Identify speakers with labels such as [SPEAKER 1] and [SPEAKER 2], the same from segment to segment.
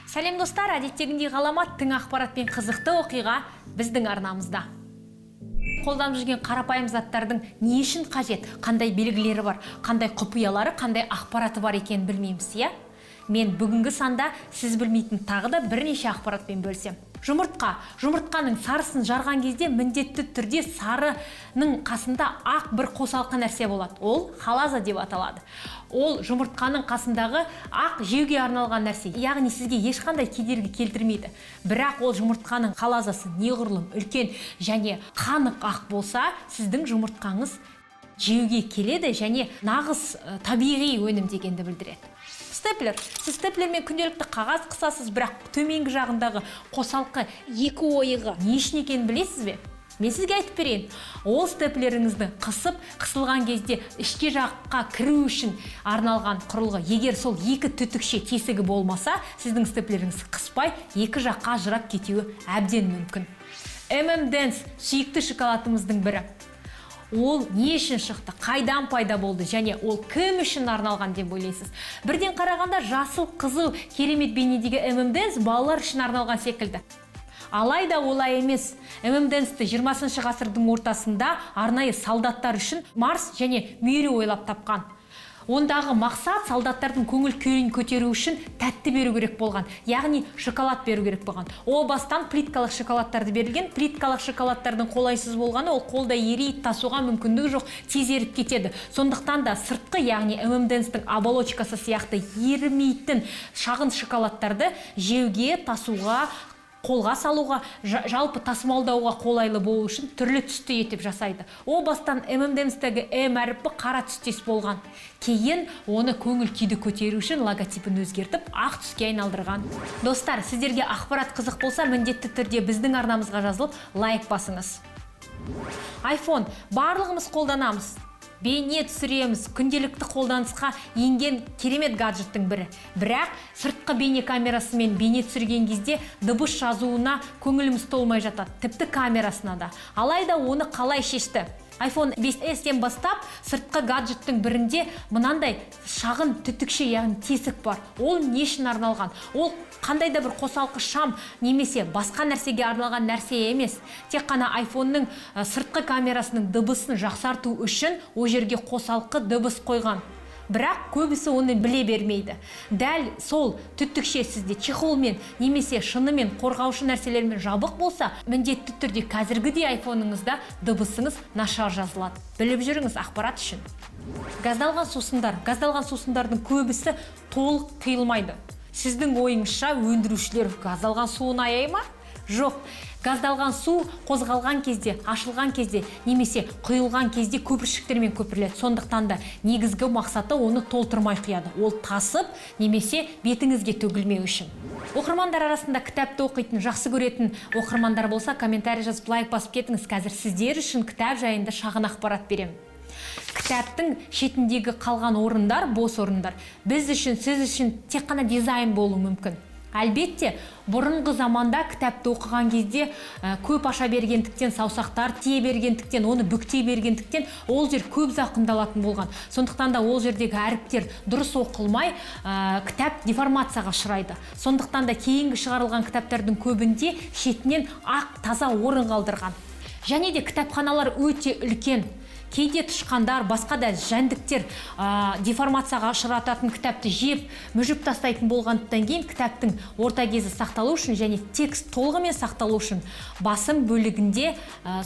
[SPEAKER 1] Сәлем достар, әдеттегіндей ғаламат тың ақпарат пен қызықты оқиға біздің арнамызда. Қолданып жүрген қарапайым заттардың не үшін қажет, қандай белгілері бар, қандай құпиялары, қандай ақпараты бар екенін білмейміз, иә? Мен бүгінгі санда сіз білмейтін тағы да бірнеше ақпаратпен бөлсем. Жұмыртқаның сарысын жарған кезде міндетті түрде сарының қасында ақ бір қосалқы нәрсе болады. Ол халаза деп аталады. Ол жұмыртқаның қасындағы ақ жеуге арналған нәрсе. Яғни сізге ешқандай кедергі келтірмейді. Бірақ ол жұмыртқаның халазасы неғұрлым үлкен және қанық ақ болса, сіздің жұмыртқаңыз жеуге келеді және нағыз табиғи өнім дегенді білдіреді. Степлер. Сіз степлермен күнделікті қағаз қысасыз, бірақ төменгі жағындағы қосалқы екі ойығы не үшін екенін білесіз бе? Мен сізге айтып берейін. Ол степлеріңізді қысылған кезде ішке жаққа кіру үшін арналған құрылғы. Егер сол екі түтікше тесігі болмаса, сіздің степлеріңіз қыспай, екі жаққа ажырап кетуі әбден мүмкін. M&M's сүйікті шоколадымыздың бірі. Ол не үшін шықты, қайдан пайда болды және ол кім үшін арналған деп ойлайсыз? Бірден қарағанда жасыл, қызыл, керемет бейнедегі M&M's балалар үшін арналған секілді. Алайда олай емес. M&M'сті 20 ғасырдың ортасында арнайы солдаттар үшін Марс және Мюррей ойлап тапқан. Ондағы мақсат солдаттардың көңіл күйін көтеру үшін тәтті беру керек болған, яғни шоколад беру керек болған. О бастан плиткалық шоколадтарды берілген. Плиткалық шоколадтардың қолайсыз болғаны, ол қолда ерейді, тасуға мүмкіндігі жоқ, тез еріп кетеді. Сондықтан да сыртқы, яғни M&M'стің оболочкасы сияқты ерімейтін шағын шоколадтарды жеуге, тасуға, қолға салуға, жалпы тасымалдауға қолайлы болу үшін түрлі түсті етіп жасайды. О бастан M&M'стегі M әріпі қара түстес болған. Кейін оны көңіл күйді көтеру үшін логотипін өзгертіп, ақ түске айналдырған. Достар, сіздерге ақпарат қызық болса, міндетті түрде біздің арнамызға жазылып, лайк басыңыз. iPhone барлығымыз қолданамыз. Бейне түсіреміз, күнделікті қолданысқа енген керемет гаджеттің бірі. Бірақ сыртқы бейне камерасымен бейне түсірген кезде дыбыс жазуына көңіліміз толмай жатады, тіпті камерасына да. Алайда оны қалай шешті? iPhone 5S-тен бастап сыртқы гаджеттің бірінде мынандай шағын түтікше, яғни тесік бар. Ол не үшін арналған? Ол қандай да бір қосалқы шам немесе басқа нәрсеге арналған нәрсе емес. Тек қана iPhone-ның сыртқы камерасының дыбысын жақсарту үшін о жерге қосалқы дыбыс қойған. Бірақ көбісі оны біле бермейді. Дәл сол түтікше сізде чехолмен немесе шынымен қорғаушы нәрселермен жабық болса, міндетті түрде қазіргідей iPhone-ыңызда дыбысыңыз нашар жазылады. Біліп жүріңіз ақпарат үшін. Газдалған сусындардың көбісі толық құйылмайды. Сіздің ойыңызша өндірушілер газдалған суын аяй ма? Жоқ. Газдалған су қозғалған кезде, ашылған кезде, немесе құйылған кезде көпіршіктермен көпіріледі. Сондықтан да негізгі мақсаты оны толтырмай құяды. Ол тасып, немесе бетіңізге төгілмеу үшін. Оқырмандар арасында кітапты оқитын, жақсы көретін оқырмандар болса, комментарий жазып, лайк басып кетіңіз. Қазір сіздер үшін кітап жайында шағын ақпарат беремін. Кітаптың шетіндегі қалған орындар, бос орындар, біз үшін, сіз үшін тек қана дизайн болуы мүмкін. Әлбетте, бұрынғы заманда кітапты оқыған кезде көп аша бергендіктен, саусақтар тие бергендіктен, оны бүктей бергендіктен ол жер көп зақымдалатын болған. Сондықтан да ол жердегі әріптер дұрыс оқылмай, кітап деформацияға ұшырайды. Сондықтан да кейінгі шығарылған кітаптардың көбінде шетінен ақ таза орын қалдырған. Және де кітапханалар өте үлкен. Кейде тышқандар, басқа да жәндіктер деформацияға ұшырататын кітапты жеп, мүжіп тастайтын болғандықтан кейін кітаптың орта кезі сақталу үшін және текст толығымен сақталу үшін басым бөлігінде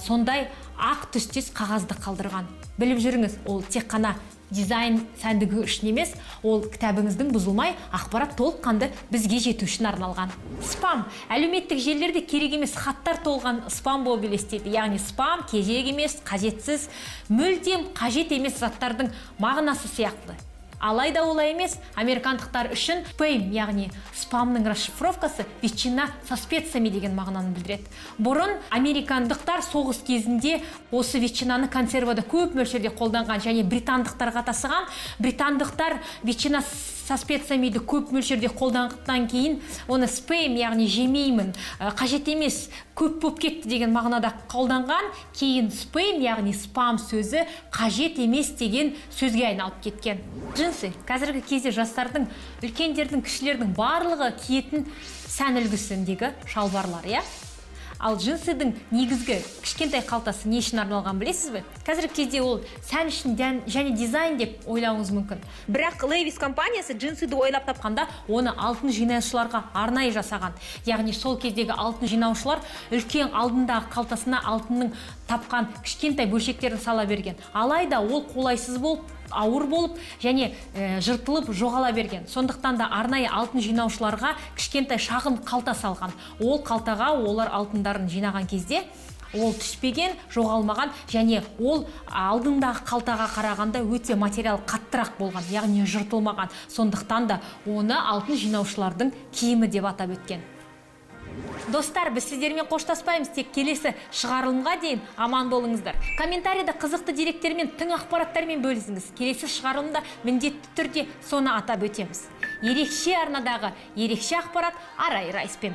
[SPEAKER 1] сондай ақ түстес қағазды қалдырған. Біліп жүріңіз, ол тек қана дизайн сәндігі үшін емес, ол кітабыңыздың бұзылмай, ақпарат толыққанды бізге жету үшін арналған. Спам. Әлеуметтік желілерде керек емес хаттар толған спам болып елестейді. Яғни спам керек емес, қажетсіз, мүлдем қажет емес заттардың мағынасы сияқты. Алайда олай емес, американдықтар үшін спам, яғни спамның расшифровкасы ветчина со специями деген мағынаны білдіреді. Бұрын американдықтар соғыс кезінде осы ветчинаны консервада көп мөлшерде қолданған және британдықтарға тасыған. Британдықтар ветчина со специями көп мөлшерде қолданғаннан кейін оны спэм, яғни жемеймін, қажет емес, көп болып кетті деген мағынада қолданған, кейін спэм, яғни спам сөзі қажет емес деген сөзге айналып кеткен. Джинсы қазіргі кезде жастардың, үлкендердің, кішілердің барлығы киетін сән үлгісіндегі шалбарлар, иә? Ал джинсыдың негізгі кішкентай қалтасы не үшін арналған білесіз бе? Қазіргі кезде ол сән үшін және дизайн деп ойлауыңыз мүмкін. Бірақ Levi's компаниясы джинсыды ойлап тапқанда, оны алтын жинаушыларға арнайы жасаған. Яғни сол кездегі алтын жинаушылар үлкен алдындағы қалтасына алтынның тапқан кішкентай бөлшектерін сала берген. Алайда ол қолайсыз болып, ауыр болып және жыртылып жоғала берген. Сондықтан да арнайы алтын жинаушыларға кішкентай шағын қалта салған. Ол қалтаға олар алтындарын жинаған кезде ол түспеген, жоғалмаған және ол алдындағы қалтаға қарағанда өте материал қаттырақ болған, яғни жыртылмаған. Сондықтан да оны алтын жинаушылардың киімі деп атап өткен. Достар, біз сіздермен қоштаспаймыз, тек келесі шығарылымға дейін аман болыңыздар. Комментарийда қызықты деректермен, тың ақпараттармен бөлісіңіз. Келесі шығарылымда міндетті түрде соны атап өтеміз. Ерекше арнадағы ерекше ақпарат Арай Райспен.